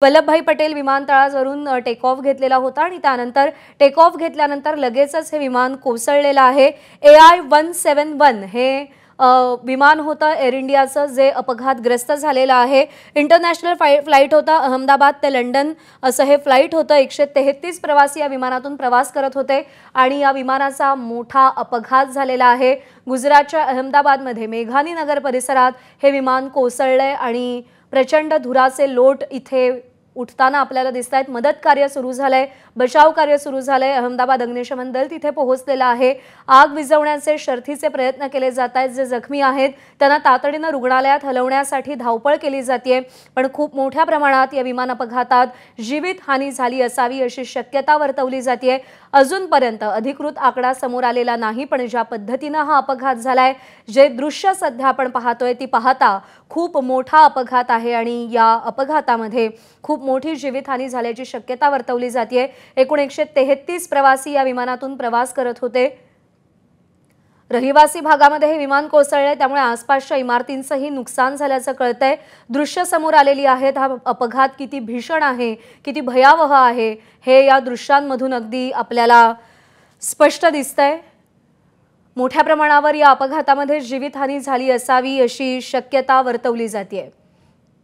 वल्लभभाई पटेल विमानतळावरून take off घेतलेला होता आणि त्यानंतर टेक ऑफ घेतल्यानंतर लगेचच हे विमान कोसळलेलं आहे। AI-171 हे विमान होतं एअर इंडियाचं, जे अपघातग्रस्त झालेलं आहे। इंटरनॅशनल फ्लाइट होता, अहमदाबाद ते लंडन असं हे फ्लाइट होतं। 133 प्रवासी या विमानातून प्रवास करत होते आणि या विमानाचा मोठा अपघात झालेला आहे। गुजरातच्या अहमदाबादमध्ये मेघानी नगर परिसरात हे विमान कोसळले आणि प्रचंड धुराचे लोट इथे उठताना आपल्याला दिसतायत। मदत कार्य सुरू झालंय, बचाव कार्य सुरू झालंय। अहमदाबाद अग्निशमन दल तिथे पोहोचलेलं आहे। आग विझवण्याचे शर्थीचे प्रयत्न केले जात आहेत। जे जखमी आहेत त्यांना तातडीने रुग्णालयात हलवण्यासाठी धावपळ केली जाते, पण खूप मोठ्या प्रमाणात या विमान अपघातात जीवितहानी झाली असावी अशी शक्यता वर्तवली जाते। अजूनपर्यंत अधिकृत आकडा समोर आलेला नाही, पण ज्या पद्धतीने हा अपघात झालाय, जे दृश्य सध्या आपण पाहतोय ती पाहता खूप मोठा अपघात आहे आणि या अपघातामध्ये खूप मोठी जीवितहानी झाल्याची शक्यता वर्तवली जाते। एकूण 133 प्रवासी या विमानातून प्रवास करत होते। रहिवासी भागामध्ये हे विमान कोसळले, त्यामुळे आसपासच्या इमारतींचंही नुकसान झाल्याचं कळतंय। दृश्य समोर आलेली आहेत। हा अपघात किती भीषण आहे, किती भयावह आहे, हे या दृश्यांमधून अगदी आपल्याला स्पष्ट दिसतंय। मोठ्या प्रमाणावर या अपघातामध्ये जीवितहानी झाली असावी अशी शक्यता वर्तवली जाते।